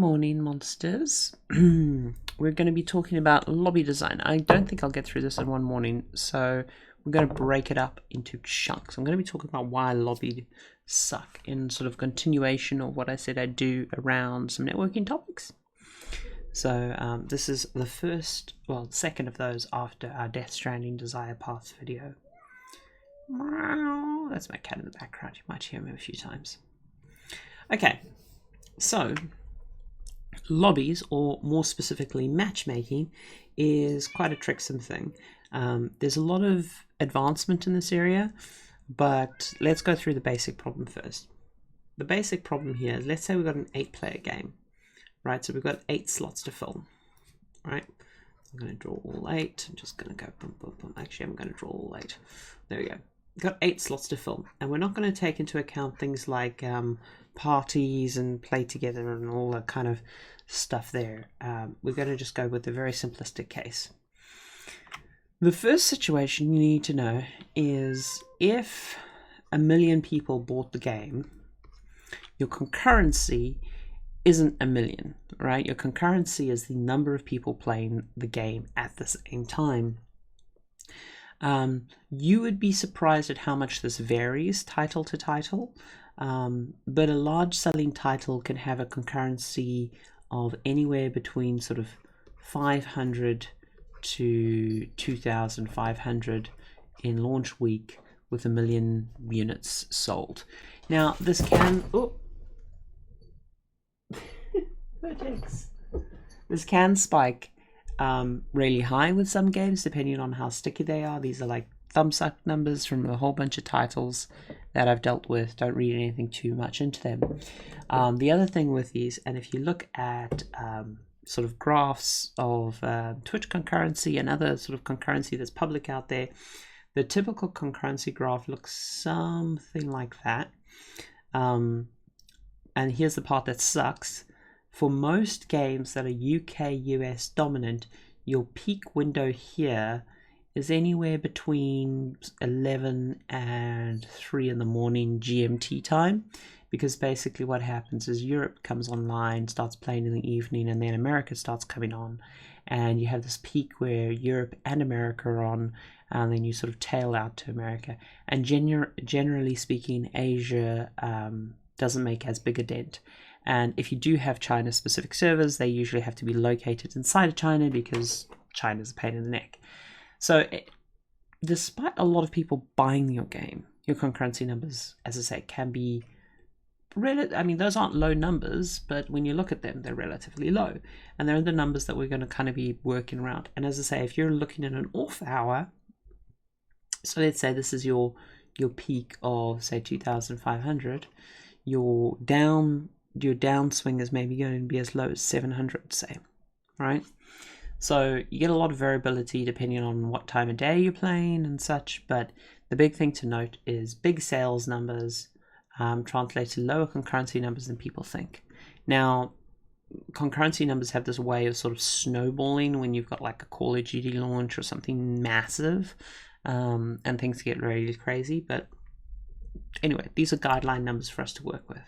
morning, monsters. We're going to be talking about lobby design. I don't think I'll get through this in one morning, so we're going to break it up into chunks. I'm going to be talking about why lobby suck in sort of continuation of what I said I'd do around some networking topics. So this is the second of those after our Death Stranding Desire Paths video. That's my cat in the background. You might hear him a few times. Okay, so lobbies, or more specifically matchmaking, is quite a tricksome thing. There's a lot of advancement in this area, but let's go through the basic problem first. The basic problem here is, let's say we've got an 8-player game, right? So we've got 8 slots to fill, right? I'm going to draw all 8. I'm just going to go boom, boom, boom. Actually, I'm going to draw all 8. There we go. We've got 8 slots to fill, and we're not going to take into account things like parties and play together and all that kind of stuff there. We're going to just go with the very simplistic case. The first situation you need to know is, if 1 million people bought the game, your concurrency isn't 1 million, right? Your concurrency is the number of people playing the game at the same time. You would be surprised at how much this varies title to title, but a large selling title can have a concurrency of anywhere between sort of 500 to 2,500 in launch week, with 1 million units sold. Now this can this can spike really high with some games, depending on how sticky they are. These are like thumbsuck numbers from a whole bunch of titles that I've dealt with. Don't read anything too much into them. The other thing with these, and if you look at sort of graphs of Twitch concurrency and other sort of concurrency that's public out there, the typical concurrency graph looks something like that. And here's the part that sucks. For most games that are UK, US dominant, your peak window here is anywhere between 11 and 3 in the morning GMT time, because basically what happens is Europe comes online, starts playing in the evening, and then America starts coming on, and you have this peak where Europe and America are on, and then you sort of tail out to America. And generally speaking, Asia doesn't make as big a dent. And if you do have China-specific servers, they usually have to be located inside of China, because China's a pain in the neck. So despite a lot of people buying your game, your concurrency numbers, as I say, can be those aren't low numbers, but when you look at them, they're relatively low. And they're the numbers that we're going to kind of be working around. And as I say, if you're looking at an off hour, so let's say this is your peak of, say, 2,500, your downswing is maybe going to be as low as 700, say, right? So you get a lot of variability depending on what time of day you're playing and such, but the big thing to note is big sales numbers translate to lower concurrency numbers than people think. Now, concurrency numbers have this way of sort of snowballing when you've got like a Call of Duty launch or something massive, and things get really crazy. But anyway, these are guideline numbers for us to work with.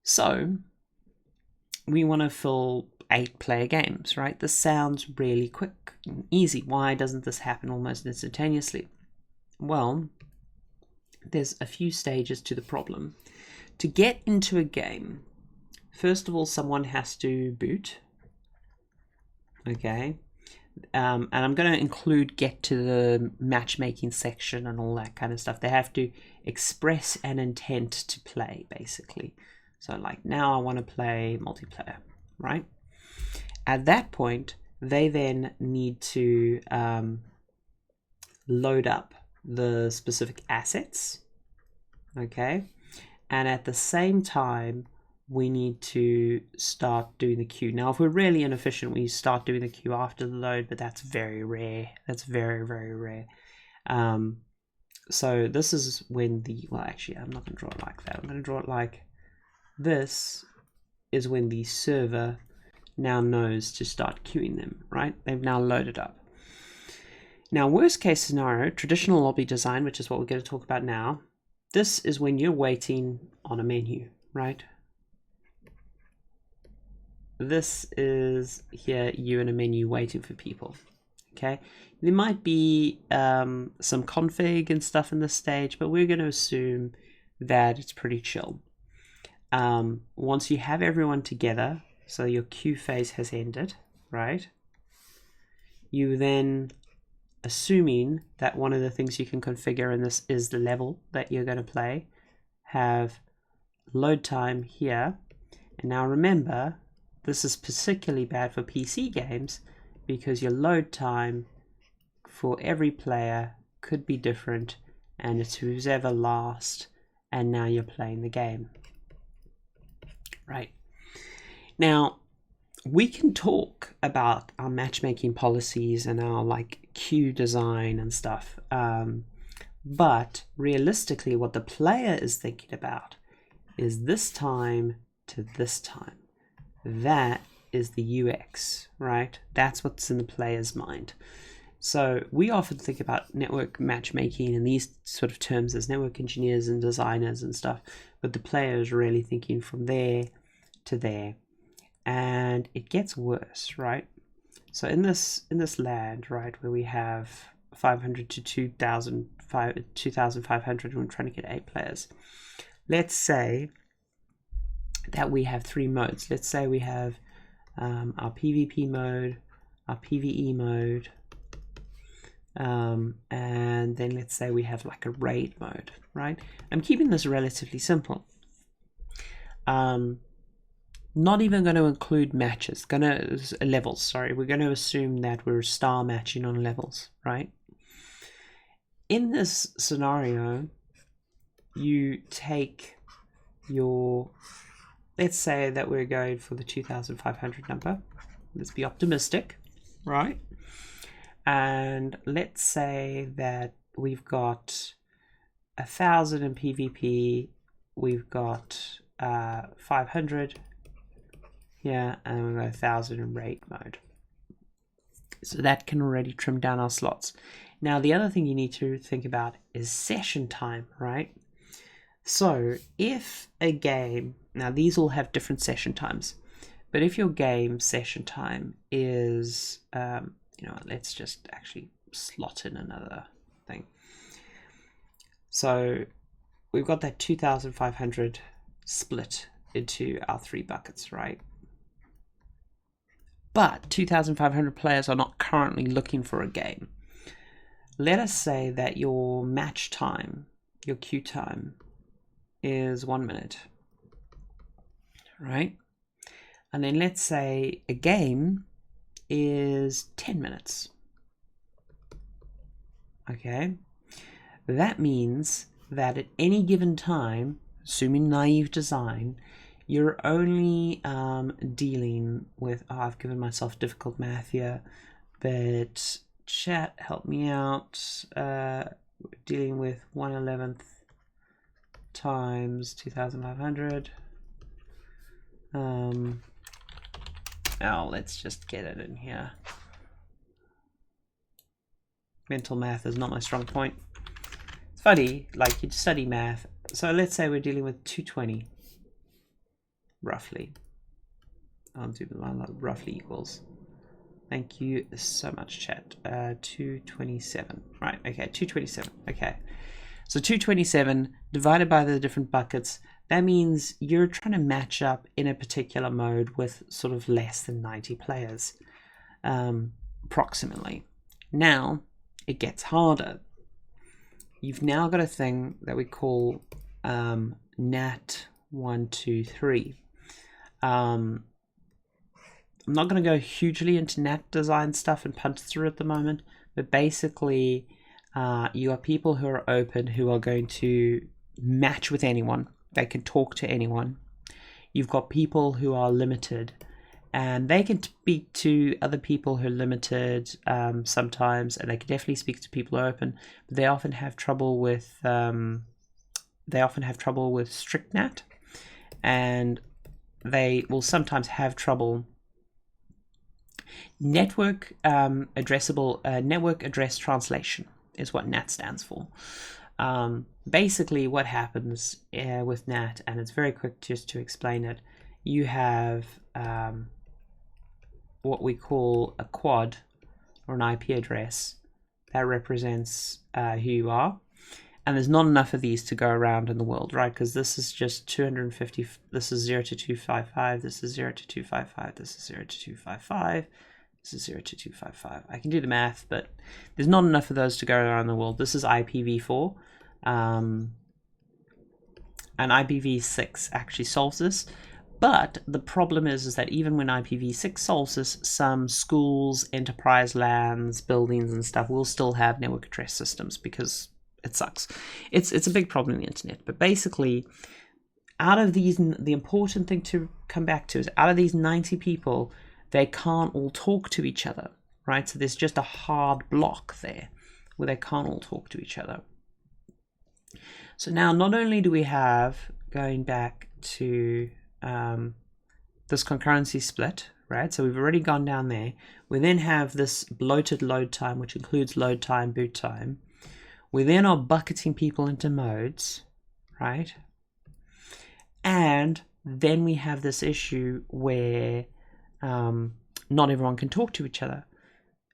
So we want to fill 8-player games, right? This sounds really quick and easy. Why doesn't this happen almost instantaneously? Well, there's a few stages to the problem. To get into a game, first of all, someone has to boot. Okay. And I'm going to include get to the matchmaking section and all that kind of stuff. They have to express an intent to play, basically. So like, now I want to play multiplayer, right? At that point, they then need to load up the specific assets, okay? And at the same time, we need to start doing the queue. Now, if we're really inefficient, we start doing the queue after the load, but that's very rare. That's very, very rare. So this is when actually, I'm not going to draw it like that. I'm going to draw it like this is when the server now knows to start queuing them, right? They've now loaded up. Now, worst case scenario, traditional lobby design, which is what we're going to talk about now, this is when you're waiting on a menu, right? this is here you in a menu waiting for people. Okay, there might be some config and stuff in this stage, but we're going to assume that it's pretty chill. Once you have everyone together, so your queue phase has ended, right? You then, assuming that one of the things you can configure in this is the level that you're going to play, have load time here. And now remember, this is particularly bad for PC games because your load time for every player could be different, and it's who's ever last, and now you're playing the game. Right. Now, we can talk about our matchmaking policies and our like queue design and stuff, but realistically what the player is thinking about is this time to this time. That is the UX, right? That's what's in the player's mind. So we often think about network matchmaking in these sort of terms as network engineers and designers and stuff, but the player is really thinking from there to there. And it gets worse, right? So in this land, right, where we have 500 to 2,500, and we're trying to get 8 players. Let's say that we have 3 modes. Let's say we have our PvP mode, our PvE mode, and then let's say we have like a raid mode, right? I'm keeping this relatively simple. Not even going to include matches, levels, sorry. We're going to assume that we're star matching on levels, right? In this scenario, you take your, let's say that we're going for the 2,500 number. Let's be optimistic, right? And let's say that we've got 1,000 in PvP, we've got 500 here, and we've got 1,000 in raid mode. So that can already trim down our slots. Now, the other thing you need to think about is session time, right? So if a game, now these all have different session times, but if your game session time is, let's just actually slot in another thing. So we've got that 2,500 split into our 3 buckets, right? But 2,500 players are not currently looking for a game. Let us say that your match time, your queue time, is 1 minute, right? And then let's say a game is 10 minutes. Okay, that means that at any given time, assuming naive design, you're only dealing with, I've given myself difficult math here, but chat, help me out, dealing with 1/11 times 2,500. Let's just get it in here. Mental math is not my strong point. It's funny, like you study math. So let's say we're dealing with 220, roughly. I'll do the line roughly equals. Thank you so much, chat. 227. Right, okay, 227. Okay. So 227 divided by the different buckets, that means you're trying to match up in a particular mode with sort of less than 90 players, approximately. Now, it gets harder. You've now got a thing that we call NAT 123. I'm not going to go hugely into NAT design stuff and punch through at the moment, but basically you are people who are open, who are going to match with anyone. They can talk to anyone. You've got people who are limited, and they can speak to other people who are limited sometimes, and they can definitely speak to people who are open, but they often have trouble with strict NAT, and they will sometimes have trouble network address translation is what NAT stands for. Basically what happens with NAT, and it's very quick just to explain it, you have what we call a quad or an IP address that represents who you are. And there's not enough of these to go around in the world, right? Because this is just 250. This is 0 to 255. This is 0 to 255. This is 0 to 255. This is 0 to 255. I can do the math, but there's not enough of those to go around the world. This is IPv4. And IPv6 actually solves this. But the problem is that even when IPv6 solves this, some schools, enterprise lands, buildings and stuff will still have network address systems because it sucks. It's a big problem in the internet. But basically, out of these, the important thing to come back to is out of these 90 people, they can't all talk to each other, right? So there's just a hard block there where they can't all talk to each other. So now not only do we have, going back to this concurrency split, right? So we've already gone down there. We then have this bloated load time, which includes load time, boot time. We then are bucketing people into modes, right? And then we have this issue where not everyone can talk to each other.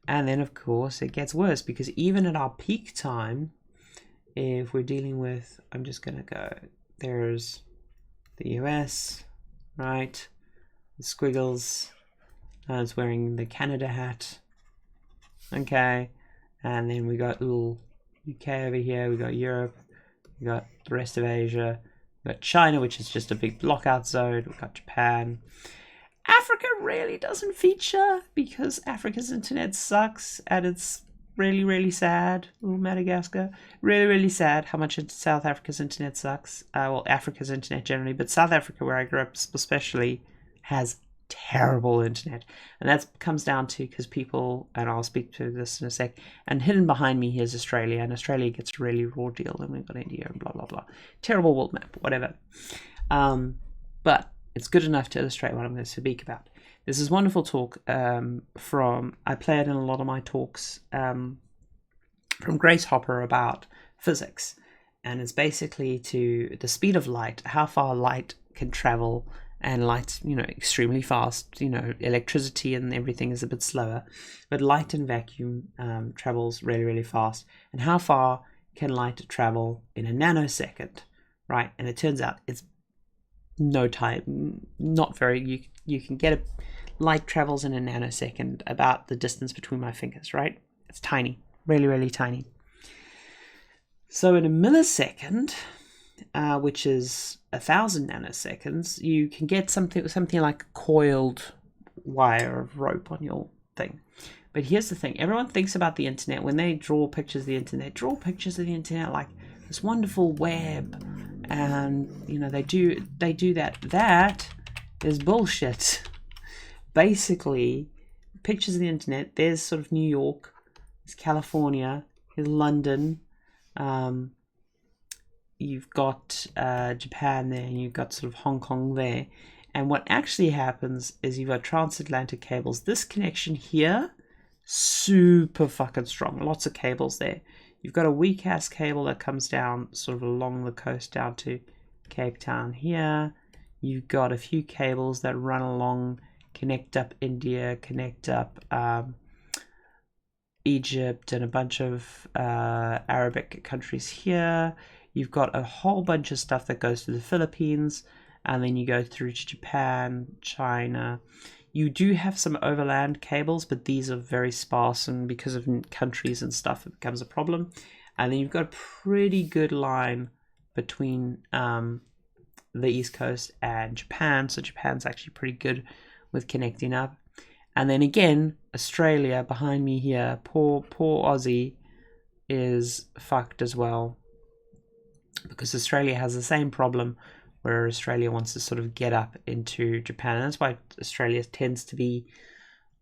And then, of course, it gets worse because even at our peak time, if we're dealing with, I'm just going to go, there's the US, right? The squiggles. It's wearing the Canada hat. Okay. And then we got little UK over here, we got Europe, we got the rest of Asia, we got China, which is just a big blockout zone, we got Japan. Africa really doesn't feature because Africa's internet sucks and it's really, really sad. Ooh, Madagascar. Really, really sad how much South Africa's internet sucks. Well, Africa's internet generally, but South Africa, where I grew up especially, has terrible internet, and that comes down to because people, and I'll speak to this in a sec, and hidden behind me here is Australia, and Australia gets a really raw deal, and we've got India and blah blah blah. Terrible world map, whatever. But it's good enough to illustrate what I'm going to speak about. This is wonderful talk from, I play it in a lot of my talks, from Grace Hopper about physics, and it's basically to the speed of light, how far light can travel. And light, extremely fast. Electricity and everything is a bit slower, but light and vacuum travels really, really fast. And how far can light travel in a nanosecond, right? And it turns out it's no time, not very. You can get light travels in a nanosecond about the distance between my fingers, right? It's tiny, really, really tiny. So in a millisecond, which is 1,000 nanoseconds, you can get something like a coiled wire of rope on your thing. But here's the thing: everyone thinks about the internet when they draw pictures of the internet. Draw pictures of the internet like this wonderful web, and they do that. That is bullshit. Basically, pictures of the internet. There's sort of New York, there's California, there's London. You've got Japan there, and you've got sort of Hong Kong there. And what actually happens is you've got transatlantic cables. This connection here, super fucking strong. Lots of cables there. You've got a weak ass cable that comes down sort of along the coast down to Cape Town here. You've got a few cables that run along, connect up India, connect up Egypt, and a bunch of Arabic countries here. You've got a whole bunch of stuff that goes to the Philippines, and then you go through to Japan, China. You do have some overland cables, but these are very sparse, and because of countries and stuff, it becomes a problem. And then you've got a pretty good line between the East Coast and Japan, so Japan's actually pretty good with connecting up. And then again, Australia behind me here, poor Aussie, is fucked as well, because Australia has the same problem where Australia wants to sort of get up into Japan. And that's why Australia tends to be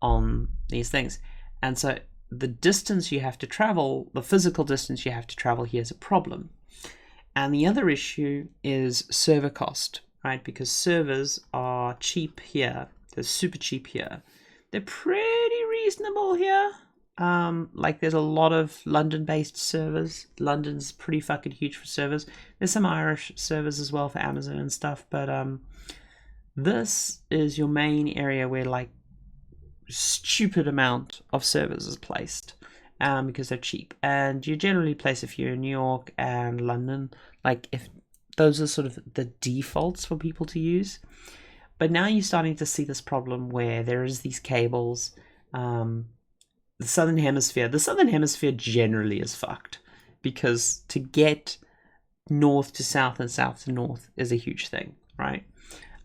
on these things. And so the distance you have to travel, the physical distance you have to travel here is a problem. And the other issue is server cost, right? Because servers are cheap here. They're super cheap here. They're pretty reasonable here. Like there's a lot of London-based servers. London's pretty fucking huge for servers. There's some Irish servers as well for Amazon and stuff, but this is your main area where like stupid amount of servers is placed because they're cheap, and you generally place a few in New York and London, like if those are sort of the defaults for people to use. But now you're starting to see this problem where there is these cables. The southern hemisphere generally is fucked, because to get north to south and south to north is a huge thing, right?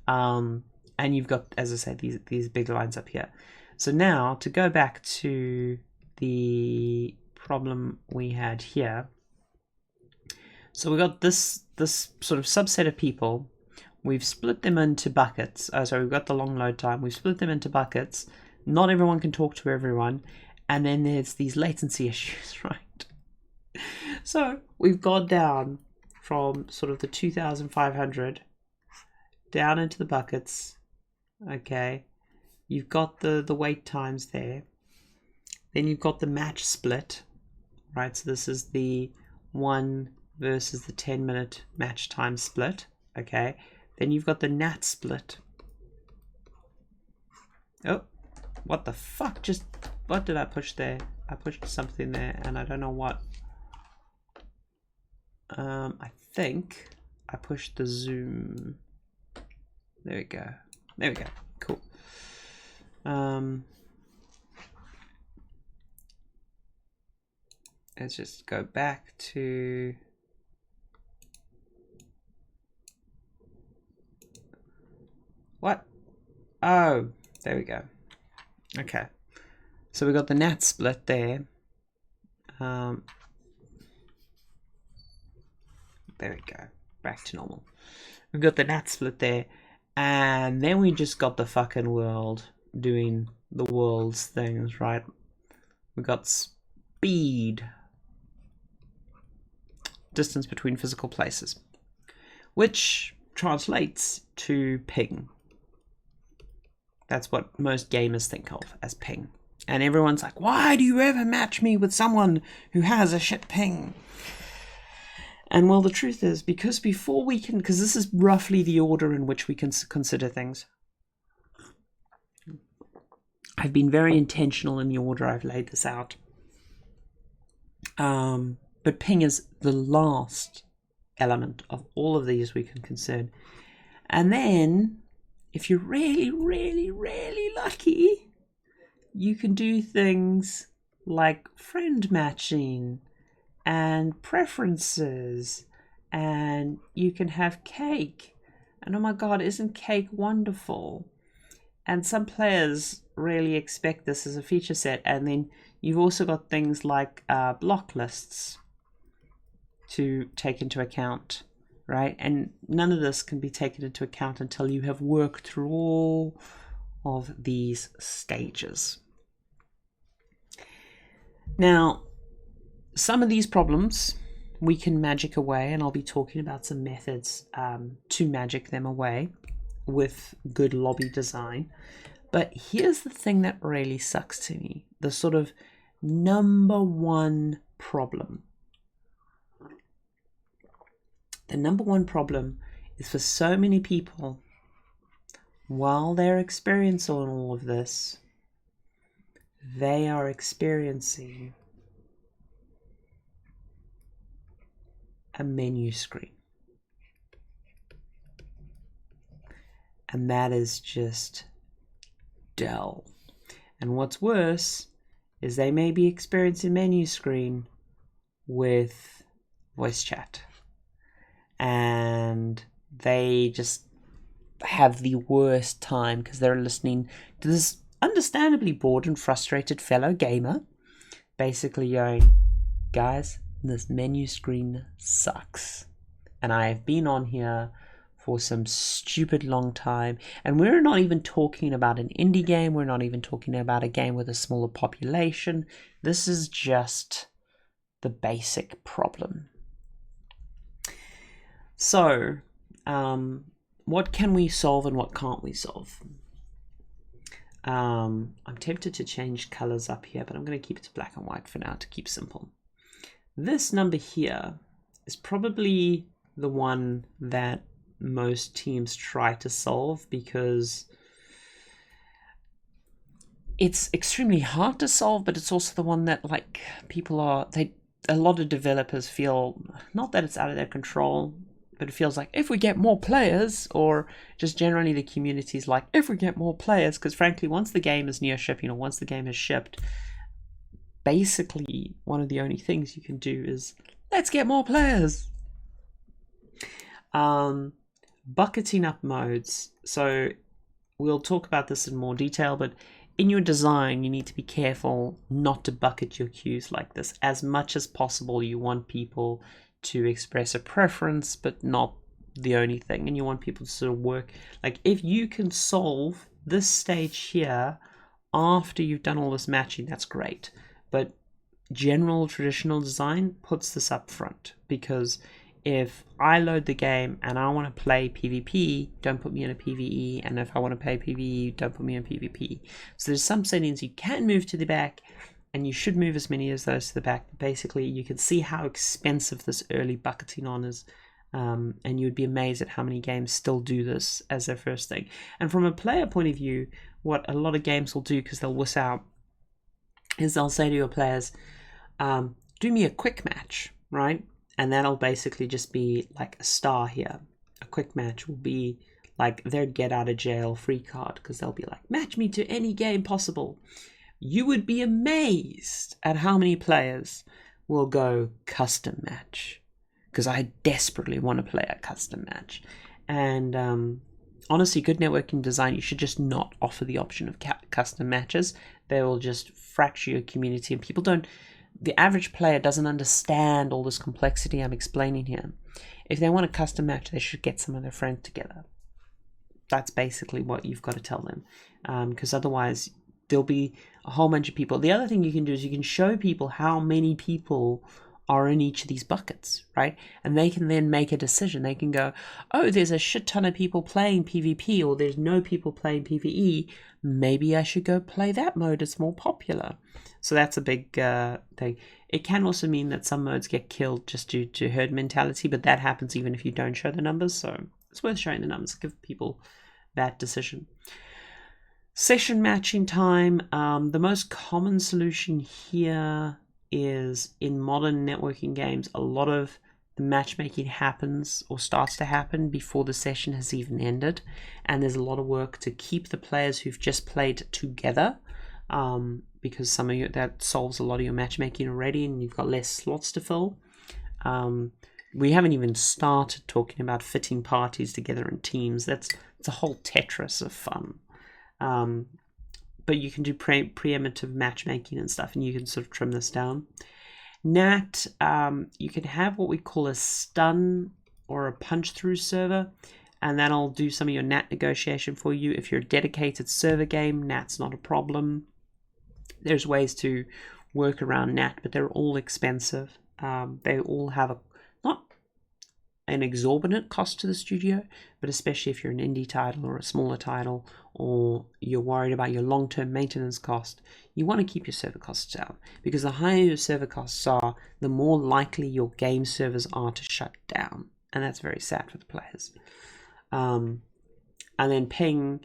And you've got, as I said, these big lines up here. So now to go back to the problem we had here. So we got this sort of subset of people. We've split them into buckets. So we've got the long load time. We've split them into buckets. Not everyone can talk to everyone. And then there's these latency issues, right? So we've gone down from sort of the 2,500 down into the buckets. Okay. You've got the wait times there. Then you've got the match split, right? So this is the 1 versus the 10-minute match time split. Okay. Then you've got the nat split. Oh, what the fuck? What did I push there? I pushed something there and I don't know what. I think I pushed the zoom. There we go. There we go. Cool. Let's just go back to what? Oh, there we go. Okay. So we got the nat split there. There we go. Back to normal. We've got the nat split there. And then we just got the fucking world doing the world's things, right? We got speed. Distance between physical places. Which translates to ping. That's what most gamers think of as ping. And everyone's like, why do you ever match me with someone who has a shit ping? And well, the truth is, because before we can, because this is roughly the order in which we can consider things. I've been very intentional in the order I've laid this out. But ping is the last element of all of these we can consider. And then, if you're really, really, really lucky, you can do things like friend matching and preferences, and you can have cake. And oh my god, isn't cake wonderful? And some players really expect this as a feature set. And then you've also got things like block lists to take into account, right? And none of this can be taken into account until you have worked through all of these stages. Now, some of these problems we can magic away, and I'll be talking about some methods to magic them away with good lobby design. But here's the thing that really sucks to me, the sort of number one problem. The number one problem is for so many people, while they're experiencing all of this, they are experiencing a menu screen. And that is just dull. And what's worse is they may be experiencing menu screen with voice chat. And they just have the worst time because they're listening to this understandably bored and frustrated fellow gamer basically going, guys, this menu screen sucks. And I have been on here for some stupid long time. And we're not even talking about an indie game. We're not even talking about a game with a smaller population. This is just the basic problem. So, what can we solve and what can't we solve? I'm tempted to change colors up here, but I'm going to keep it to black and white for now to keep simple. This number here is probably the one that most teams try to solve because it's extremely hard to solve, but it's also the one that like a lot of developers feel, not that it's out of their control, but it feels like if we get more players, or just generally the community's like, if we get more players, because frankly, once the game is near shipping or once the game is shipped, basically one of the only things you can do is let's get more players. Bucketing up modes. So we'll talk about this in more detail, but in your design, you need to be careful not to bucket your queues like this. As much as possible, you want people to express a preference, but not the only thing. And you want people to sort of work. Like if you can solve this stage here after you've done all this matching, that's great. But general traditional design puts this up front, because if I load the game and I want to play PvP, don't put me in a PvE, and if I want to play PvE, don't put me in PvP. So there's some settings you can move to the back, and you should move as many as those to the back. But basically, you can see how expensive this early bucketing on is, and you'd be amazed at how many games still do this as their first thing. And from a player point of view, what a lot of games will do, because they'll wuss out, is they'll say to your players, do me a quick match, right? And that'll basically just be like a star here. A quick match will be like their get out of jail free card, because they'll be like, match me to any game possible. You would be amazed at how many players will go custom match, because I desperately want to play a custom match. And honestly, good networking design, you should just not offer the option of custom matches. They will just fracture your community, and the average player doesn't understand all this complexity I'm explaining here. If they want a custom match, they should get some of their friends together. That's basically what you've got to tell them, because otherwise there'll be a whole bunch of people. The other thing you can do is you can show people how many people are in each of these buckets, right? And they can then make a decision. They can go, oh, there's a shit ton of people playing PvP, or there's no people playing PvE. Maybe I should go play that mode. It's more popular. So that's a big thing. It can also mean that some modes get killed just due to herd mentality, but that happens even if you don't show the numbers. So it's worth showing the numbers. Give people that decision. Session matching time. The most common solution here is in modern networking games, a lot of the matchmaking happens or starts to happen before the session has even ended. And there's a lot of work to keep the players who've just played together, because that solves a lot of your matchmaking already, and you've got less slots to fill. We haven't even started talking about fitting parties together in teams. It's a whole Tetris of fun. But you can do preemptive matchmaking and stuff, and you can sort of trim this down. Nat, you can have what we call a stun or a punch through server, and that'll do some of your Nat negotiation for you. If you're a dedicated server game, Nat's not a problem. There's ways to work around Nat, but they're all expensive. They all have not an exorbitant cost to the studio, but especially if you're an indie title or a smaller title, or you're worried about your long-term maintenance cost, you want to keep your server costs down, because the higher your server costs are, the more likely your game servers are to shut down, and that's very sad for the players. And then ping,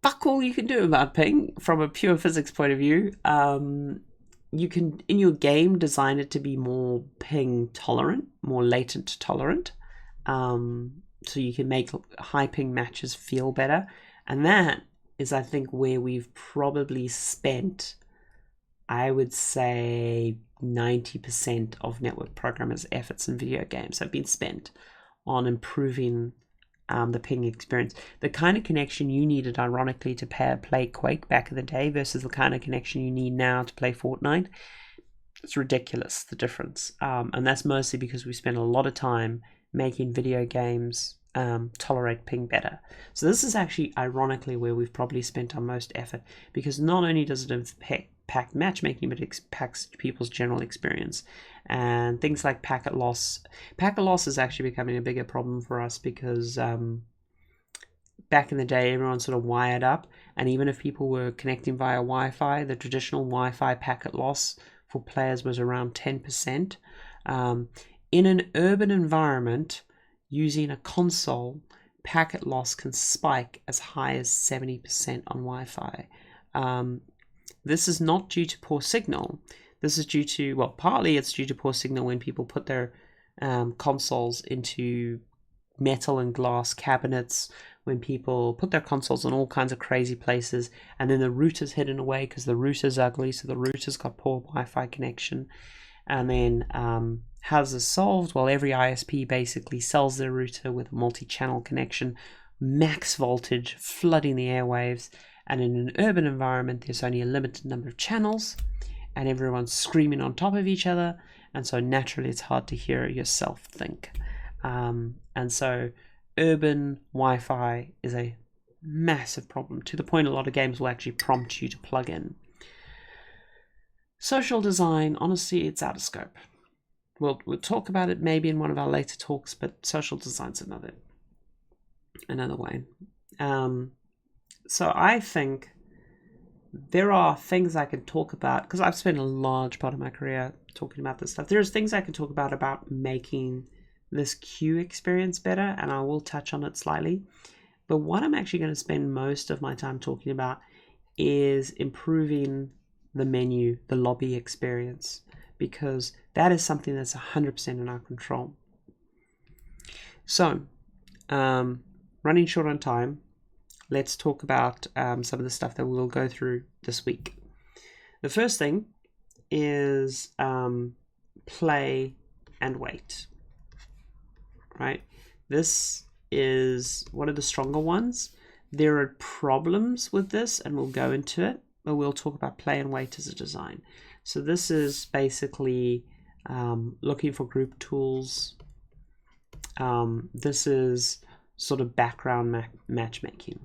fuck all you can do about ping from a pure physics point of view. You can, in your game, design it to be more ping tolerant, more latent tolerant. So you can make high ping matches feel better. And that is, I think, where we've probably spent, I would say, 90% of network programmers' efforts in video games have been spent on improving the ping experience. The kind of connection you needed, ironically, to play Quake back in the day versus the kind of connection you need now to play Fortnite, it's ridiculous, the difference. And that's mostly because we spend a lot of time making video games tolerate ping better. So this is actually, ironically, where we've probably spent our most effort, because not only does it impact matchmaking, but it impacts people's general experience. And things like packet loss. Packet loss is actually becoming a bigger problem for us, because back in the day, everyone sort of wired up, and even if people were connecting via Wi-Fi, the traditional Wi-Fi packet loss for players was around 10%. In an urban environment, using a console, packet loss can spike as high as 70% on Wi-Fi. This is not due to poor signal. This is due to, well, partly it's due to poor signal when people put their consoles into metal and glass cabinets, when people put their consoles in all kinds of crazy places, and then the router's hidden away because the router's ugly, so the router's got poor Wi-Fi connection. And then how's this solved? Well, every ISP basically sells their router with a multi-channel connection, max voltage, flooding the airwaves, and in an urban environment there's only a limited number of channels and everyone's screaming on top of each other, and so naturally it's hard to hear yourself think. And so urban Wi-Fi is a massive problem, to the point a lot of games will actually prompt you to plug in. Social design, honestly, it's out of scope. We'll talk about it maybe in one of our later talks, but social design's another way. So I think there are things I can talk about, because I've spent a large part of my career talking about this stuff. There's things I can talk about making this queue experience better, and I will touch on it slightly. But what I'm actually going to spend most of my time talking about is improving the menu, the lobby experience, because that is something that's 100% in our control. So, running short on time, let's talk about some of the stuff that we'll go through this week. The first thing is play and wait. Right? This is one of the stronger ones. There are problems with this, and we'll go into it, but we'll talk about play and wait as a design. So this is basically looking for group tools. This is sort of background matchmaking.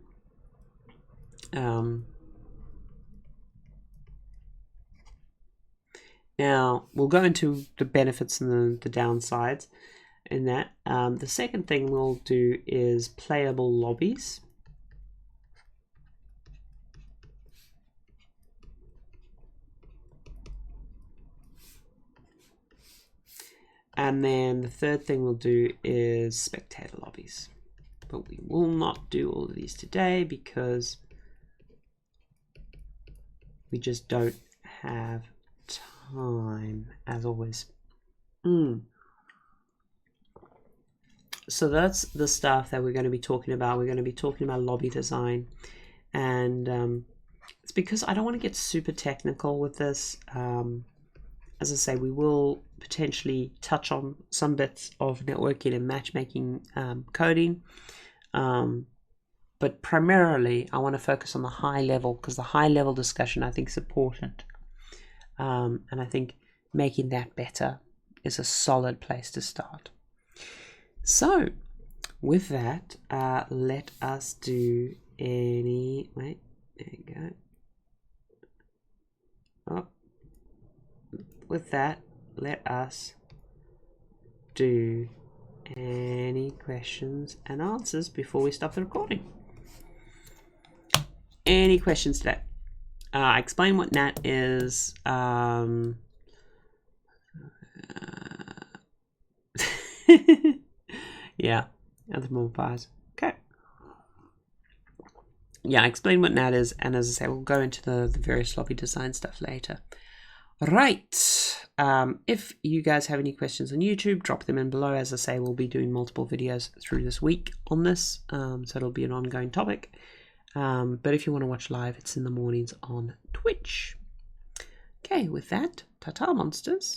Now, we'll go into the benefits and the downsides in that. The second thing we'll do is playable lobbies. And then the third thing we'll do is spectator lobbies. But we will not do all of these today because we just don't have time, as always. So that's the stuff that we're going to be talking about. We're going to be talking about lobby design. And it's because I don't want to get super technical with this. As I say, we will potentially touch on some bits of networking and matchmaking coding. But primarily, I want to focus on the high level, because the high level discussion I think is important. And I think making that better is a solid place to start. So, with that, let us do wait, there you go. Oh. With that, let us do any questions and answers before we stop the recording. Any questions today? Explain what NAT is. Yeah, anthropomorphize. Okay. Yeah, explain what NAT is, and as I say, we'll go into the various lobby design stuff later. Right. If you guys have any questions on YouTube, drop them in below. As I say, we'll be doing multiple videos through this week on this, so it'll be an ongoing topic. But if you want to watch live, it's in the mornings on Twitch. Okay, with that, ta-ta monsters.